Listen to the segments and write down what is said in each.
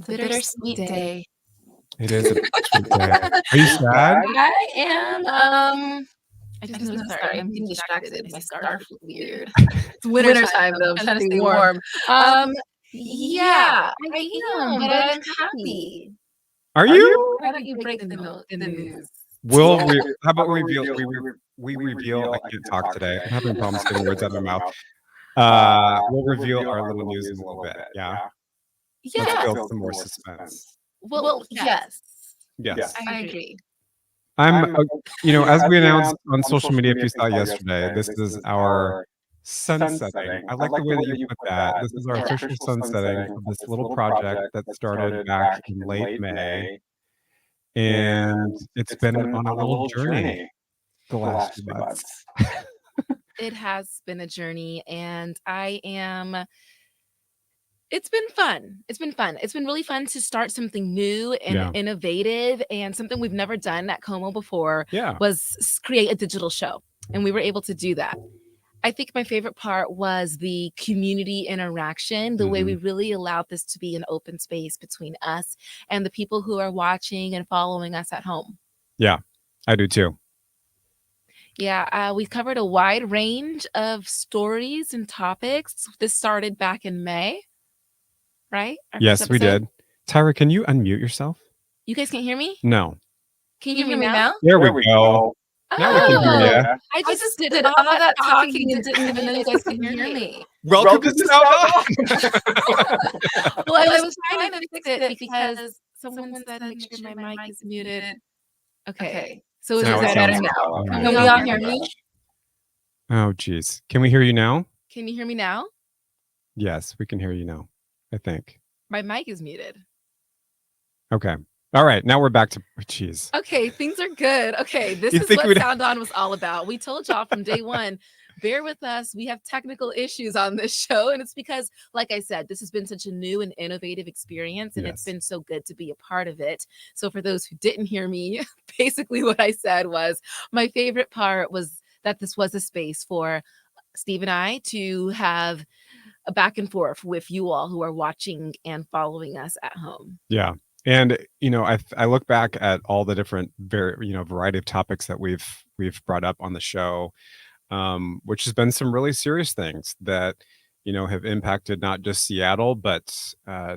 bittersweet day. It is a bittersweet day. Are you sad? I am. I just know to start. I'm getting distracted. My scarf looks weird. It's wintertime though. I'm trying to stay warm. Yeah, I am, but I'm happy. Are you? Why don't you break the news? How about we reveal? I can't talk today. I'm having problems getting words out of my mouth. We'll reveal our little news in a little bit. Yeah. Let's build some more suspense. Well, yes. Yes. I agree. I'm, as we announced on social media, if you saw yesterday, this is our sunsetting. I like the way that you put that. This is our official sunsetting of this little project that started back in late May. And it's been on a little journey the last few months. It has been a journey, and it's been fun. It's been really fun to start something new and innovative, and something we've never done at KOMO before was create a digital show. And we were able to do that. I think my favorite part was the community interaction, the way we really allowed this to be an open space between us and the people who are watching and following us at home. Yeah, I do too. Yeah, we covered a wide range of stories and topics. This started back in May, right? Yes, we did. Tyrah, can you unmute yourself? You guys can't hear me? No. Can you hear me now? There we go. Now we can hear you. I just did all that talking and didn't even know you guys could hear me. Welcome to Sound On. Well, I was trying to fix it because someone said make sure my mic is muted. Okay. So is that better now? Can we all hear me? Oh, geez. Can we hear you now? Can you hear me now? Yes, we can hear you now, I think. My mic is muted. Okay. All right. Now we're back to cheese. Okay. Things are good. Okay. This is what Sound On was all about. We told y'all from day one, bear with us. We have technical issues on this show. And it's because, like I said, this has been such a new and innovative experience. And it's been so good to be a part of it. So for those who didn't hear me, basically what I said was my favorite part was that this was a space for Steve and I to have a back and forth with you all who are watching and following us at home. Yeah. And, I look back at all the different, variety of topics that we've brought up on the show, which has been some really serious things that, have impacted not just Seattle, but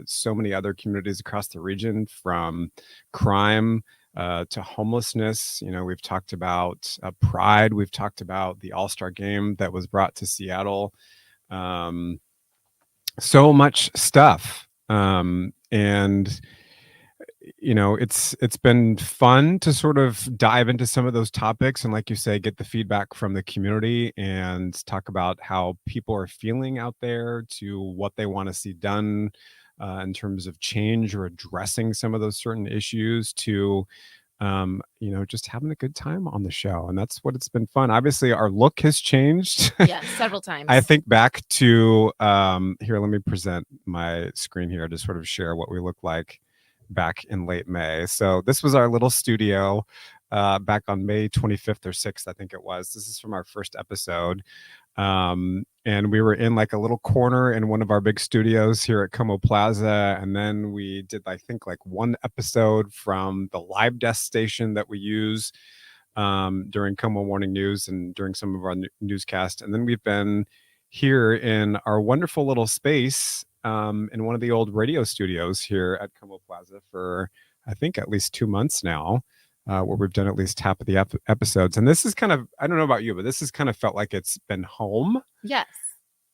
so many other communities across the region, from crime to homelessness. We've talked about pride. We've talked about the All-Star game that was brought to Seattle. So much stuff. And it's been fun to sort of dive into some of those topics and, like you say, get the feedback from the community and talk about how people are feeling out there, to what they want to see done in terms of change or addressing some of those certain issues, to just having a good time on the show. And that's what it's been fun. Obviously, our look has changed. Yeah, several times. I think back to here, let me present my screen here to sort of share what we look like back in late May. So this was our little studio back on May 25th or 6th, I think it was. This is from our first episode. And we were in like a little corner in one of our big studios here at KOMO Plaza. And then we did, I think, like one episode from the live desk station that we use during KOMO Morning News and during some of our newscasts. And then we've been here in our wonderful little space in one of the old radio studios here at KOMO Plaza for, I think, at least 2 months now, where we've done at least half of the episodes. And this is kind of, I don't know about you, but this has kind of felt like it's been home. Yes.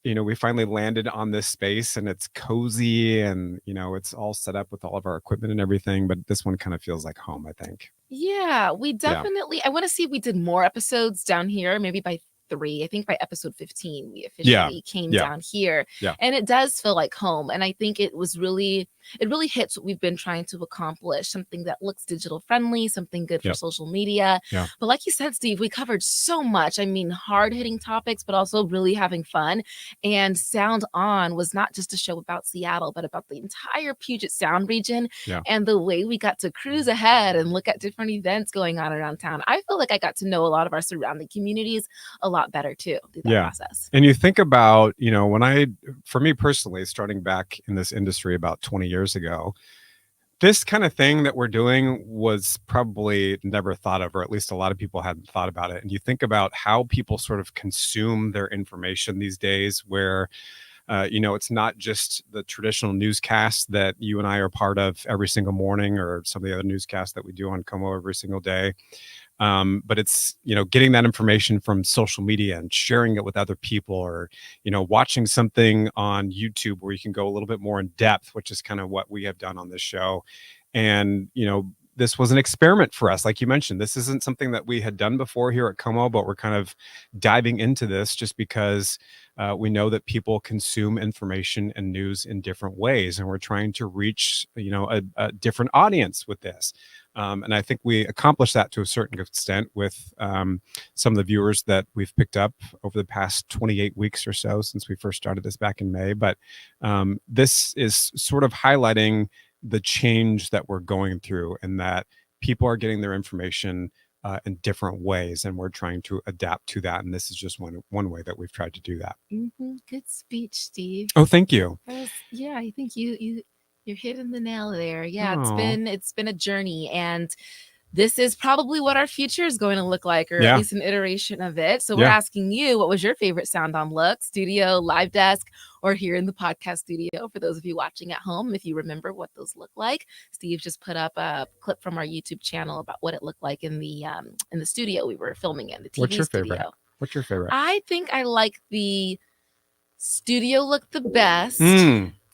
We finally landed on this space, and it's cozy, and, it's all set up with all of our equipment and everything. But this one kind of feels like home, I think. Yeah, we definitely, I want to see if we did more episodes down here, maybe by 3. I think by episode 15 we officially came down here, and it does feel like home. And I think it really hits what we've been trying to accomplish, something that looks digital friendly, something good for social media. But like you said, Steve, we covered so much. I mean, hard-hitting topics, but also really having fun. And Sound On was not just a show about Seattle, but about the entire Puget Sound region, and the way we got to cruise ahead and look at different events going on around town. I feel like I got to know a lot of our surrounding communities a lot better too through that process. And you think about, for me personally, starting back in this industry about 20 years ago, This kind of thing that we're doing was probably never thought of, or at least a lot of people hadn't thought about it. And you think about how people sort of consume their information these days, where it's not just the traditional newscast that you and I are part of every single morning, or some of the other newscasts that we do on KOMO every single day. But it's, getting that information from social media and sharing it with other people, or, watching something on YouTube where you can go a little bit more in depth, which is kind of what we have done on this show. And, this was an experiment for us. Like you mentioned, this isn't something that we had done before here at KOMO, but we're kind of diving into this just because we know that people consume information and news in different ways. And we're trying to reach, a different audience with this. And I think we accomplished that to a certain extent with some of the viewers that we've picked up over the past 28 weeks or so since we first started this back in May. But this is sort of highlighting the change that we're going through, and that people are getting their information in different ways, and we're trying to adapt to that. And this is just one way that we've tried to do that. Good speech, Steve. Oh, thank you. I think you're hitting the nail there. Yeah, it's been a journey, and this is probably what our future is going to look like, or at least an iteration of it. So we're asking you, what was your favorite sound on look? Studio, live desk, or here in the podcast studio? For those of you watching at home, if you remember what those look like, Steve just put up a clip from our YouTube channel about what it looked like in the studio we were filming in, the TV What's your studio. Favorite? What's your favorite? I think I like the studio look the best.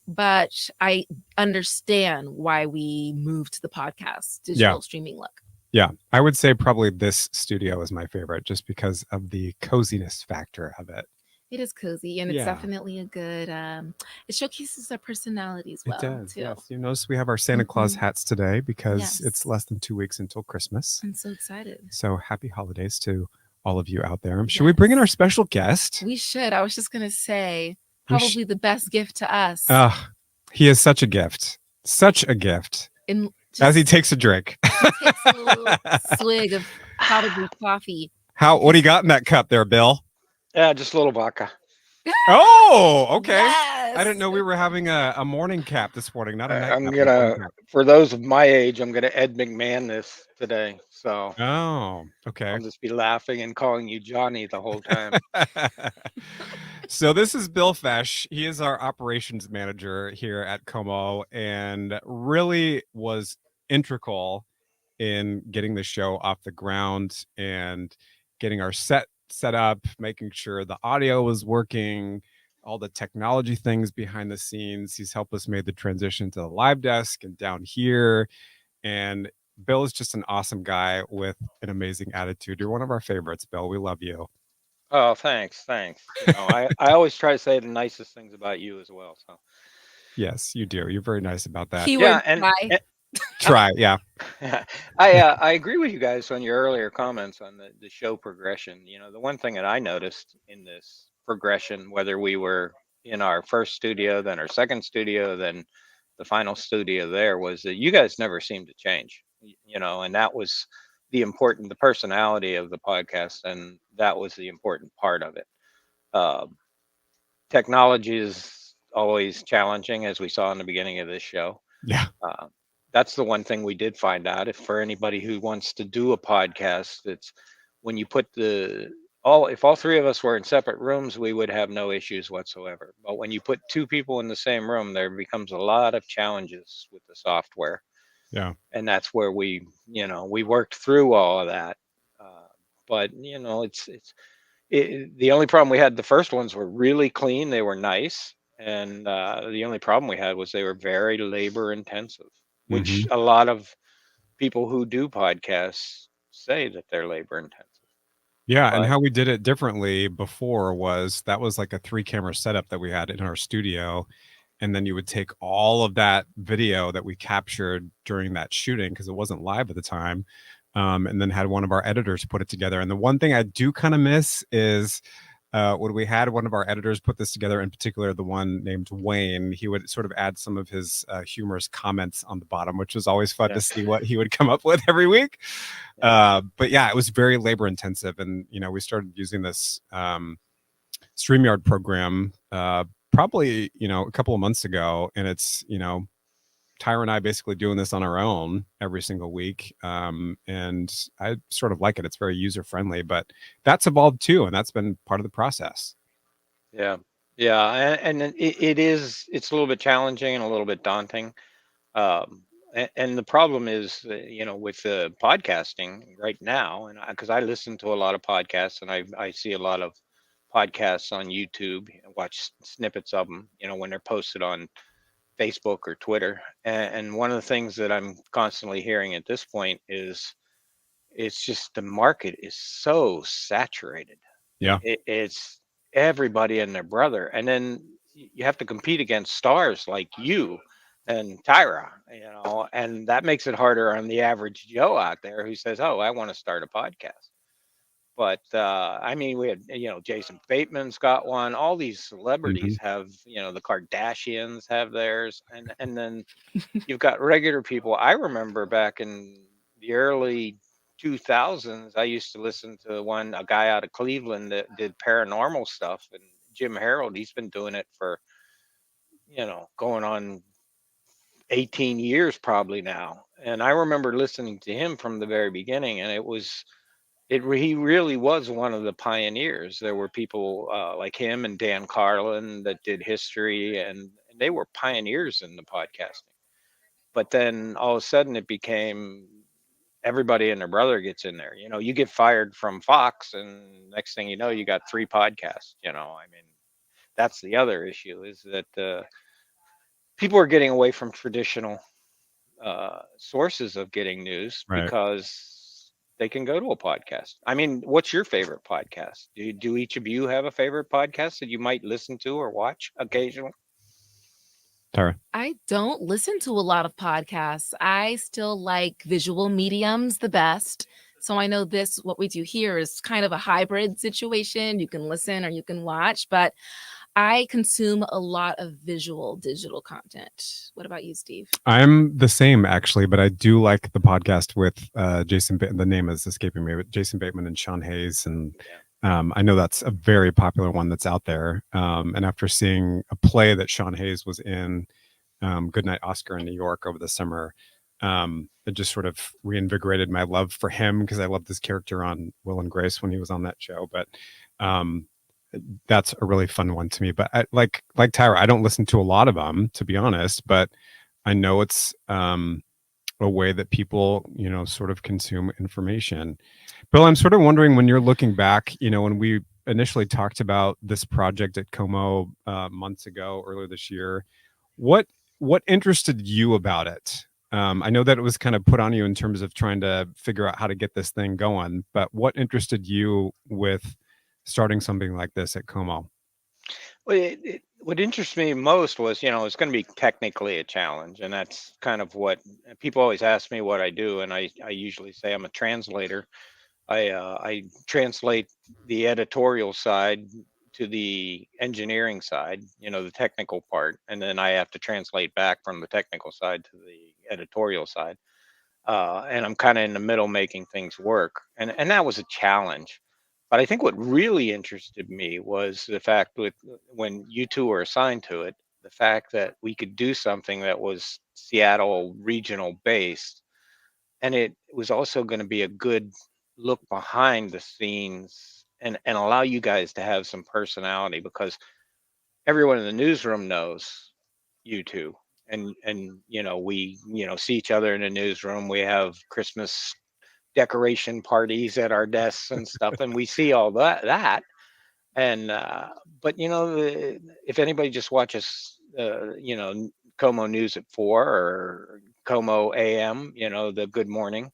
But I understand why we moved to the podcast digital streaming look. Yeah, I would say probably this studio is my favorite, just because of the coziness factor of it. It is cozy, and it's definitely a good, it showcases our personalities well. It does, too. Yes. You notice we have our Santa Claus hats today because it's less than 2 weeks until Christmas. I'm so excited. So happy holidays to all of you out there. Should we bring in our special guest? We should. I was just going to say, probably the best gift to us. He is such a gift. Such a gift. As he takes a drink. He takes a little swig of probably coffee. What do you got in that cup there, Bill? Yeah, just a little vodka. Oh, okay. Yes. I didn't know we were having a morning cap this morning, not a night I'm cap. For those of my age, I'm gonna Ed McMahon this today. So okay. I'll just be laughing and calling you Johnny the whole time. So this is Bill Fesh. He is our operations manager here at KOMO, and really was integral in getting the show off the ground and getting our set up, making sure the audio was working, all the technology things behind the scenes. He's helped us make the transition to the live desk and down here. And Bill is just an awesome guy with an amazing attitude. You're one of our favorites, Bill. We love you. Oh, thanks. I always try to say the nicest things about you as well. So yes, you do. You're very nice about that. Try. Yeah. I agree with you guys on your earlier comments on the show progression. The one thing that I noticed in this progression, whether we were in our first studio, then our second studio, then the final studio there, was that you guys never seemed to change, and that was the personality of the podcast, and that was the important part of it. Technology is always challenging, as we saw in the beginning of this show. Yeah. That's the one thing we did find out. If for anybody who wants to do a podcast, it's when you put if all three of us were in separate rooms, we would have no issues whatsoever. But when you put two people in the same room, there becomes a lot of challenges with the software. Yeah. And that's where we worked through all of that. But the only problem we had, the first ones were really clean. They were nice. And the only problem we had was they were very labor intensive, which a lot of people who do podcasts say that they're labor intensive. Yeah. And how we did it differently before was like a 3-camera setup that we had in our studio. And then you would take all of that video that we captured during that shooting, because it wasn't live at the time, and then had one of our editors put it together. And the one thing I do kind of miss is when we had one of our editors put this together, in particular, the one named Wayne, he would sort of add some of his humorous comments on the bottom, which was always fun to see what he would come up with every week. But yeah, it was very labor intensive. And, we started using this StreamYard program probably, a couple of months ago, and it's, Tyrah and I basically doing this on our own every single week. And I sort of like it. It's very user friendly, but that's evolved too. And that's been part of the process. Yeah. Yeah. And it's a little bit challenging and a little bit daunting. And the problem is, with podcasting right now, and because I listen to a lot of podcasts and I see a lot of podcasts on YouTube, watch snippets of them, when they're posted on Facebook or Twitter. And one of the things that I'm constantly hearing at this point is it's just the market is so saturated. Yeah. It's everybody and their brother. And then you have to compete against stars like you and Tyrah, and that makes it harder on the average Joe out there who says, "Oh, I want to start a podcast." But I mean, we had, Jason Bateman's got one. All these celebrities have, the Kardashians have theirs, and then you've got regular people. I remember back in the early 2000s, I used to listen to a guy out of Cleveland that did paranormal stuff, and Jim Harold. He's been doing it for, going on 18 years probably now. And I remember listening to him from the very beginning, and he really was one of the pioneers. There were people like him and Dan Carlin that did history, and they were pioneers in the podcasting. But then all of a sudden it became everybody and their brother gets in there. You get fired from Fox, and next thing you know, you got 3 podcasts. I mean, that's the other issue, is that people are getting away from traditional sources of getting news, right, because they can go to a podcast. I mean, what's your favorite podcast? Do each of you have a favorite podcast that you might listen to or watch occasionally? Tyrah? I don't listen to a lot of podcasts. I still like visual mediums the best. So I know what we do here is kind of a hybrid situation. You can listen or you can watch, but I consume a lot of visual digital content. What about you, Steve? I'm the same, actually, but I do like the podcast with Jason. The name is escaping me, but Jason Bateman and Sean Hayes, and I know that's a very popular one that's out there. And after seeing a play that Sean Hayes was in, Goodnight Oscar in New York over the summer, it just sort of reinvigorated my love for him, because I loved this character on Will and Grace when he was on that show. But that's a really fun one to me. But I, like Tyrah, I don't listen to a lot of them, to be honest, but I know it's a way that people, sort of consume information. Bill, I'm sort of wondering, when you're looking back, when we initially talked about this project at KOMO months ago, earlier this year, what interested you about it? I know that it was kind of put on you in terms of trying to figure out how to get this thing going, but what interested you with starting something like this at KOMO? Well, what interests me most was, it's going to be technically a challenge, and that's kind of what people always ask me what I do, and I usually say I'm a translator. I translate the editorial side to the engineering side, the technical part, and then I have to translate back from the technical side to the editorial side. And I'm kind of in the middle, making things work, and that was a challenge. But I think what really interested me was the fact when you two were assigned to it, the fact that we could do something that was Seattle regional based, and it was also going to be a good look behind the scenes, and allow you guys to have some personality, because everyone in the newsroom knows you two. And we see each other in the newsroom. We have Christmas decoration parties at our desks and stuff, and we see all that. And but if anybody just watches KOMO News at 4 or KOMO AM, the Good Morning,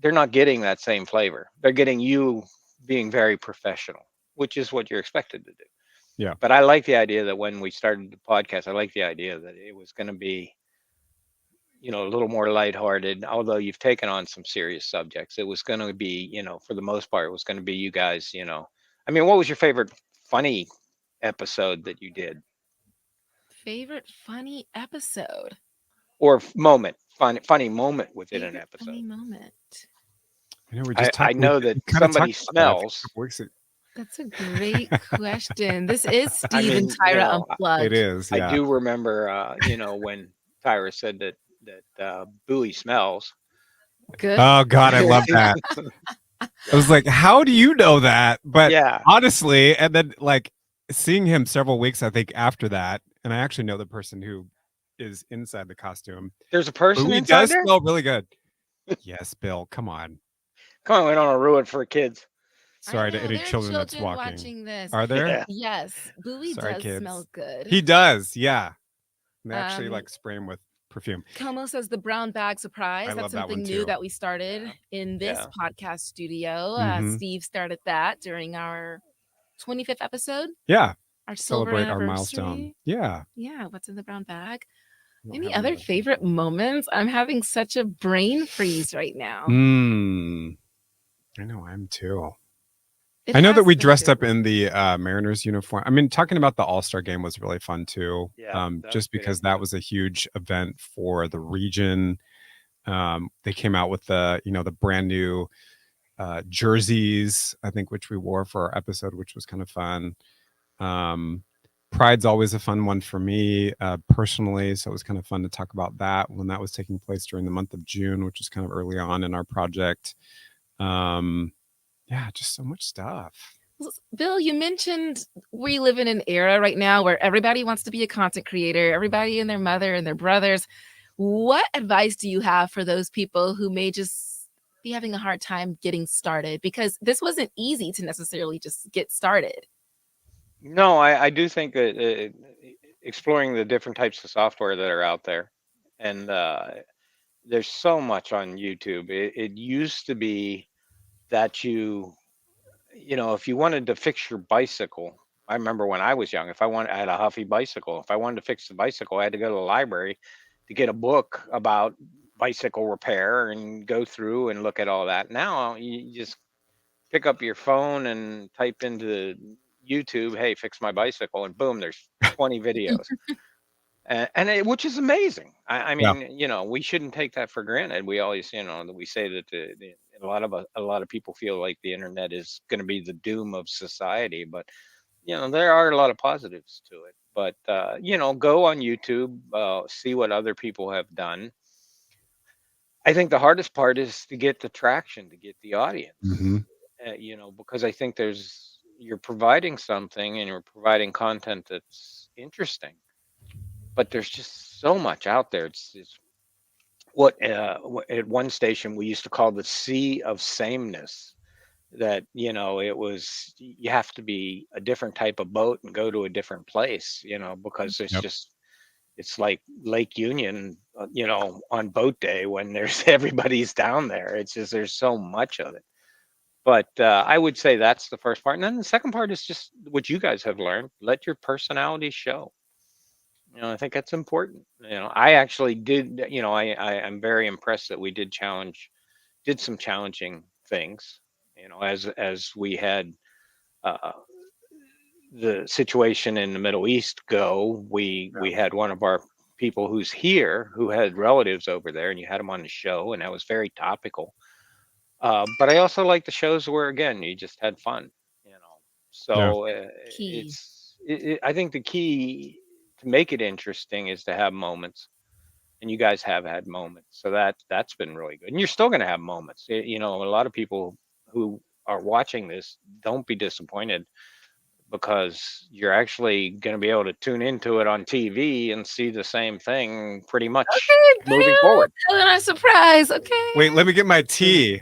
they're not getting that same flavor. They're getting you being very professional, which is what you're expected to do. Yeah. But I like the idea that when we started the podcast, I like the idea that it was going to be, a little more lighthearted. Although you've taken on some serious subjects, it was going to be, for the most part, it was going to be you guys. I mean, what was your favorite funny episode that you did? Favorite funny episode or moment? Funny moment within an episode. Funny moment. I know, I know that somebody smells. That's a great question. This is Steve and Tyrah Unplugged. It is. Yeah. I do remember, when Tyrah said that buoy smells. Good. Oh God, I love that. I was like, how do you know that? But honestly, and then like seeing him several weeks, I think after that, and I actually know the person who is inside the costume. There's a person He inside does there? smell really good. Yes, Bill. Come on. Come on, we don't want to ruin it for kids. Sorry to any children that's watching this. Are there? Yeah. Yes, buoy does smell good. He does. Yeah. And they actually like spray him with perfume. KOMO says the brown bag surprise. That's something new that we started in this podcast studio. Steve started that during our 25th episode. Yeah. Our celebrate our milestone. Yeah. Yeah. What's in the brown bag? Any other favorite moments? I'm having such a brain freeze right now. I know I'm too. I know that we dressed up in the Mariners uniform. I mean, talking about the All-Star game was really fun too. Just because that was a huge event for the region. They came out with the brand new jerseys, I think, which we wore for our episode, which was kind of fun. Pride's always a fun one for me personally, so it was kind of fun to talk about that when that was taking place during the month of June, which is kind of early on in our project. Yeah, just so much stuff. Bill, you mentioned we live in an era right now where everybody wants to be a content creator, everybody and their mother and their brothers. What advice do you have for those people who may just be having a hard time getting started? Because this wasn't easy to necessarily just get started. No, I do think that exploring the different types of software that are out there, and there's so much on YouTube. It used to be that if you wanted to fix your bicycle, I remember when I was young, I had a Huffy bicycle. If I wanted to fix the bicycle, I had to go to the library to get a book about bicycle repair and go through and look at all that. Now you just pick up your phone and type into YouTube, "Hey, fix my bicycle," and boom, there's 20 videos. Which is amazing. I mean, we shouldn't take that for granted. We always, we say that a lot of people feel like the internet is going to be the doom of society, but there are a lot of positives to it. But go on YouTube, see what other people have done. I think the hardest part is to get the traction, to get the audience. Because I think you're providing something and you're providing content that's interesting. But there's just so much out there. It's what at one station we used to call the sea of sameness. That it was, you have to be a different type of boat and go to a different place. Because it's like Lake Union, on boat day when there's everybody's down there. It's just there's so much of it. But I would say that's the first part, and then the second part is just what you guys have learned. Let your personality show. I think that's important. I actually did, I'm very impressed that we did some challenging things, as we had the situation in the Middle East go. We had one of our people who's here who had relatives over there, and you had him on the show, and that was very topical. But I also like the shows where, again, you just had fun, so I think the key to make it interesting is to have moments, and you guys have had moments, so that's been really good, and you're still going to have moments. A lot of people who are watching this, don't be disappointed, because you're actually going to be able to tune into it on TV and see the same thing pretty much moving forward. A surprise. Okay, wait, let me get my tea.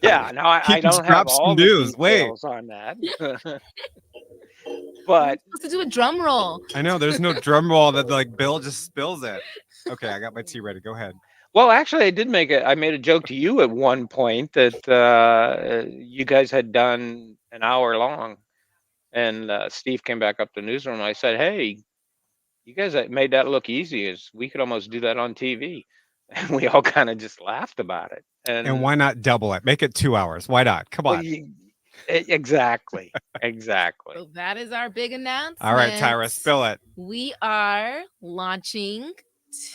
Yeah, no, I don't have all the details on that. But supposed to do a drum roll. I know there's no drum roll that like Bill just spills it. Okay, I got my tea ready. Go ahead. Well, actually, I made a joke to you at one point that you guys had done an hour long, and Steve came back up to Newsroom, and I said, "Hey, you guys made that look easy. As we could almost do that on TV." And we all kind of just laughed about it. And why not double it? Make it 2 hours. Why not? Come on. Exactly. So that is our big announcement. All right, Tyrah, spill it. We are launching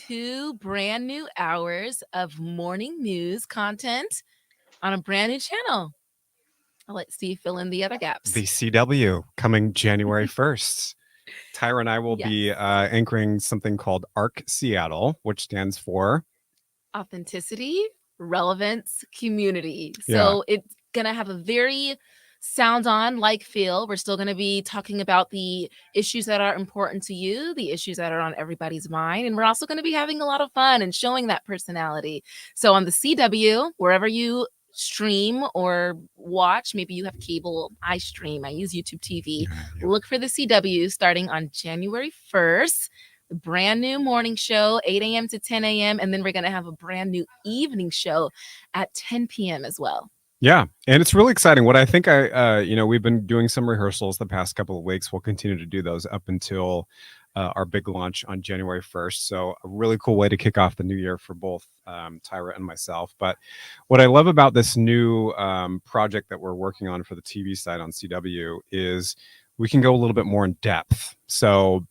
2 brand new hours of morning news content on a brand new channel. I'll let Steve fill in the other gaps. The CW coming January 1st. Tyrah and I will be anchoring something called ARC Seattle, which stands for Authenticity, Relevance, Community. So it's going to have a very sound on like feel. We're still going to be talking about the issues that are important to you, the issues that are on everybody's mind. And we're also going to be having a lot of fun and showing that personality. So on the CW, wherever you stream or watch, maybe you have cable, I stream, I use YouTube TV. Look for the CW starting on January 1st. The brand new morning show, 8 a.m. to 10 a.m. And then we're going to have a brand new evening show at 10 p.m. as well. Yeah. And it's really exciting. What I think we've been doing some rehearsals the past couple of weeks. We'll continue to do those up until our big launch on January 1st. So a really cool way to kick off the new year for both Tyrah and myself. But what I love about this new project that we're working on for the TV side on CW is we can go a little bit more in depth. So,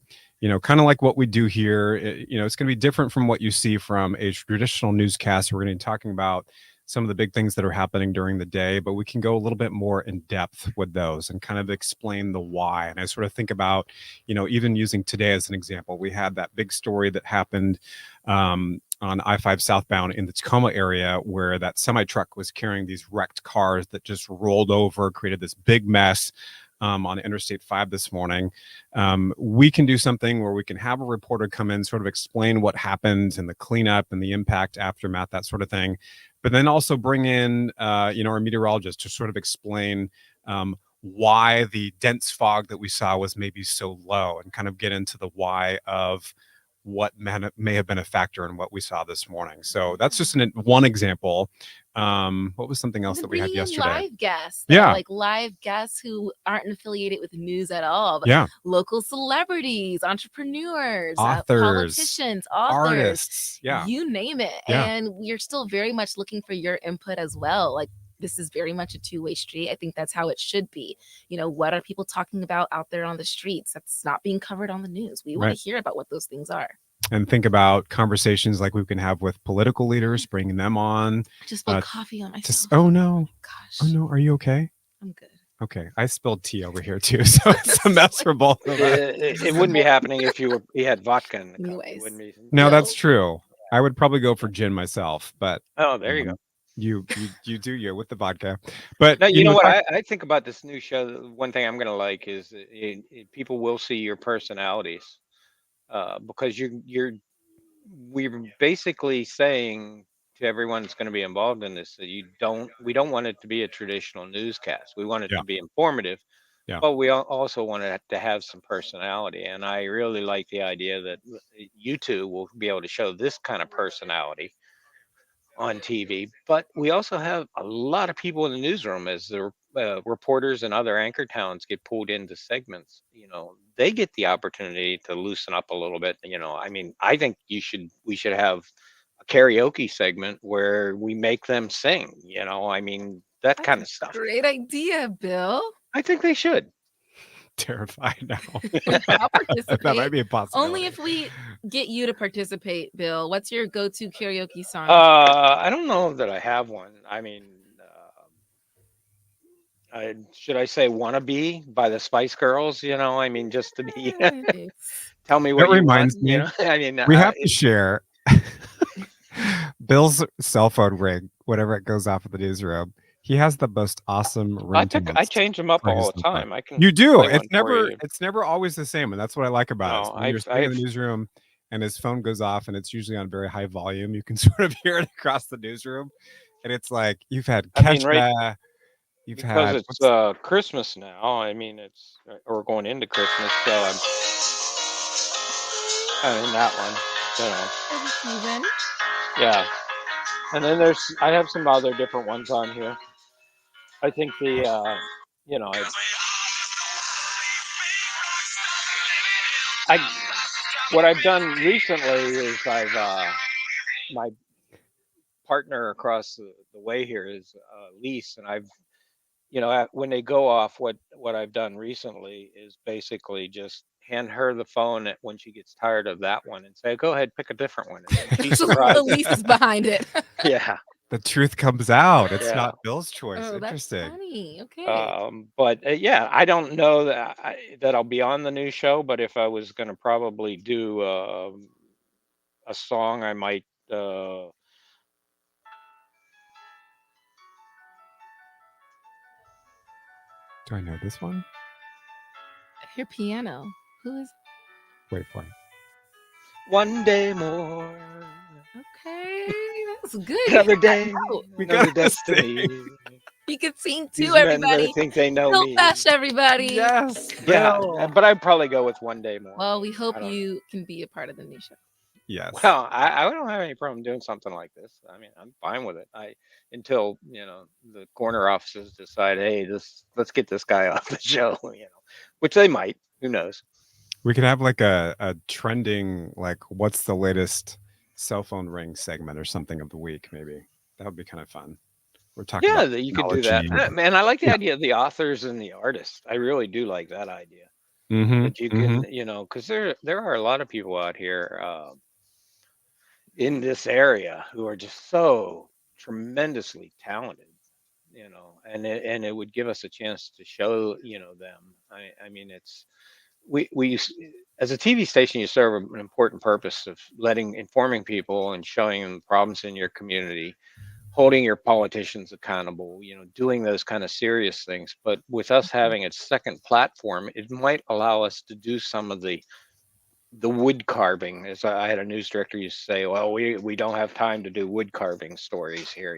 kind of like what we do here, it's going to be different from what you see from a traditional newscast. We're going to be talking about some of the big things that are happening during the day, but we can go a little bit more in depth with those and kind of explain the why. And I sort of think about, even using today as an example, we had that big story that happened on I-5 southbound in the Tacoma area where that semi-truck was carrying these wrecked cars that just rolled over, created this big mess on Interstate 5 this morning. We can do something where we can have a reporter come in, sort of explain what happened and the cleanup and the impact, aftermath, that sort of thing. But then also bring in, our meteorologist to sort of explain why the dense fog that we saw was maybe so low and kind of get into the why of what may have been a factor in what we saw this morning. So that's just one example. What was something else that we had yesterday? Live guests. Like live guests who aren't affiliated with the news at all. But local celebrities, entrepreneurs, authors, politicians, authors, artists. You name it. And we're still very much looking for your input as well. Like, this is very much a two-way street. I think that's how it should be. What are people talking about out there on the streets that's not being covered on the news? We want to hear about what those things are. And think about conversations like we can have with political leaders, bringing them on. Just spilled coffee on myself. Oh, no. Gosh. Oh, no. Are you okay? I'm good. Okay. I spilled tea over here, too. So it's a mess for both of us. It wouldn't be happening if you had vodka in the cup. Anyways. No, that's true. I would probably go for gin myself, but. Oh, there you go. You do with the vodka, but no, you know what I think about this new show. One thing I'm gonna like is people will see your personalities, because we're basically saying to everyone that's going to be involved in this that we don't want it to be a traditional newscast. We want it to be informative, but we also want it to have some personality. And I really like the idea that you two will be able to show this kind of personality on TV, but we also have a lot of people in the newsroom as the reporters and other anchor towns get pulled into segments. They get the opportunity to loosen up a little bit. I think we should have a karaoke segment where we make them sing. That kind of stuff. Great idea, Bill. I think they should. Terrified now. I'll participate. That might be a possibility. Only if we get you to participate, Bill. What's your go-to karaoke song? I don't know that I have one. Should I say "Wannabe" by the Spice Girls? Just to be. Tell me what that reminds me. We have to share Bill's cell phone ring whenever it goes off in the newsroom. He has the most awesome ringtones. I change them up all the time. You do. It's never always the same, and that's what I like about it. When you're sitting in the newsroom and his phone goes off, and it's usually on very high volume, you can sort of hear it across the newsroom, and it's like you've had Kesha. Because it's Christmas now. We're going into Christmas, so I'm in that one. Yeah, and then I have some other different ones on here. I think what I've done recently is my partner across the way here is Lise, and I've when they go off, what I've done recently is basically just hand her the phone when she gets tired of that one and say, "Go ahead, pick a different one." And she's surprised. Lise is behind it. Yeah. The truth comes out. It's Yeah. not Bill's choice. Oh, that's Interesting. funny. Okay. But yeah, I don't know that I'll be on the new show, but if I was going to probably do a song, I might. Do I know this one? I hear piano. Who is? Wait for it. One day more. Okay, that's good. Another day. We Another gotta destiny. You can sing These too, men that everybody. think they know Bill me. Fesh, everybody. Yes. Yeah, Bill. but I'd probably go with One Day More. Well, we I hope don't know. you can be a part of the new show. Yes. Well, I don't have any problem doing something like this. I mean, I'm fine with it. Until the corner offices decide, hey, let's get this guy off the show, which they might. Who knows? We could have like a trending, like, what's the latest cell phone ring segment or something of the week, maybe. That would be kind of fun. We're talking Yeah, about you could do that. technology. Man, I like the idea of the authors and the artists. I really do like that idea. Mm-hmm, That you can, because there are a lot of people out here in this area who are just so tremendously talented, and it would give us a chance to show them. I mean, it's we as a TV station, you serve an important purpose of informing people and showing them problems in your community, holding your politicians accountable, doing those kind of serious things. But with us having a second platform, it might allow us to do some of the wood carving. As I had a news director used to say, well, we don't have time to do wood carving stories here,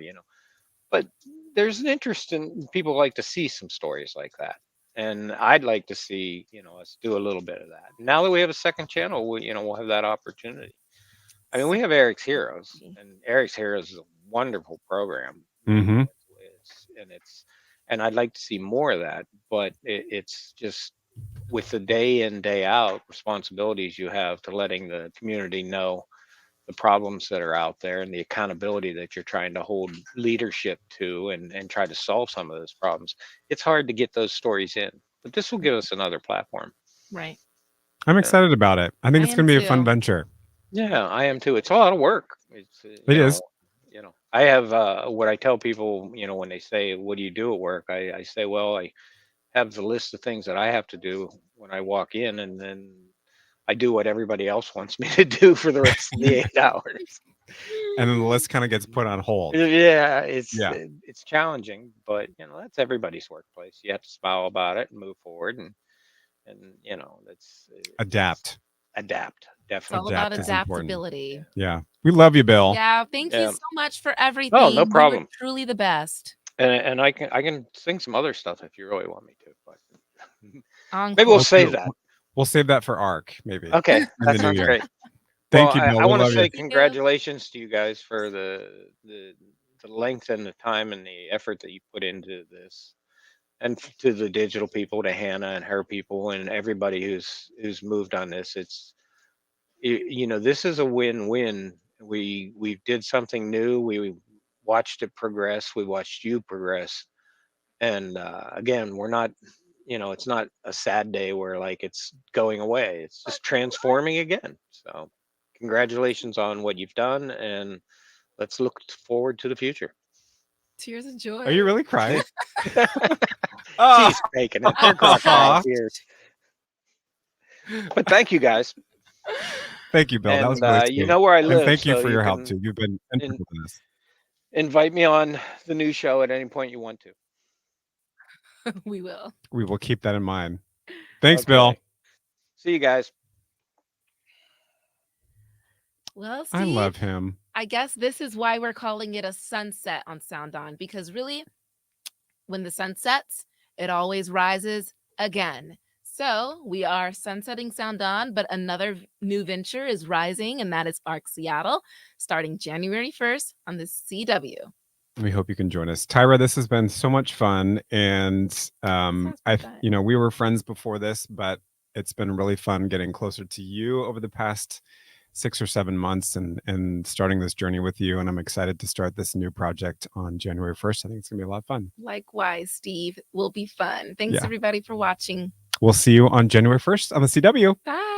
but there's an interest in people like to see some stories like that. And I'd like to see, us do a little bit of that. Now that we have a second channel, we'll have that opportunity. I mean, we have Eric's Heroes, and Eric's Heroes is a wonderful program. Mm-hmm. And I'd like to see more of that, but it's just with the day in, day out responsibilities you have to letting the community know the problems that are out there and the accountability that you're trying to hold leadership to and try to solve some of those problems. It's hard to get those stories in, but this will give us another platform. Right. I'm excited about it. I think it's going to be a fun venture. Yeah, I am too. It's a lot of work. It is. I have what I tell people, when they say, what do you do at work? I say, well, I have the list of things that I have to do when I walk in, and then I do what everybody else wants me to do for the rest of the 8 hours. And then the list kind of gets put on hold. Yeah, it's challenging, but that's everybody's workplace. You have to smile about it and move forward, and that's adapt. Definitely. It's all about adaptability. Yeah. We love you, Bill. Yeah. Thank you so much for everything. Oh, no problem. You were truly the best. And I can sing some other stuff if you really want me to, but Maybe we'll save that. We'll save that for ARC, maybe. Okay, that sounds great. Thank you, Bill. I want to say congratulations to you guys for the length and the time and the effort that you put into this, and to the digital people, to Hannah and her people, and everybody who's moved on this. It's this is a win-win. We did something new. We watched it progress. We watched you progress, and again, we're not. It's not a sad day where like it's going away. It's just transforming again. So congratulations on what you've done, and let's look forward to the future. Tears of joy. Are you really crying? She's faking it. They're crocodile tears. But thank you guys. Thank you, Bill. And, that was really you know where I live. And thank you so for your help too. You've been integral to this. Invite me on the new show at any point you want to. We will. We will keep that in mind. Thanks, Bill. See you guys. Well, Steve, I love him. I guess this is why we're calling it a sunset on Sound On, because really, when the sun sets, it always rises again. So we are sunsetting Sound On, but another new venture is rising, and that is ARC Seattle, starting January 1st on the CW. We hope you can join us. Tyrah, this has been so much fun. And we were friends before this, but it's been really fun getting closer to you over the past 6 or 7 months and starting this journey with you. And I'm excited to start this new project on January 1st. I think it's gonna be a lot of fun. Likewise, Steve. It will be fun. Thanks everybody for watching. We'll see you on January 1st on the CW. Bye.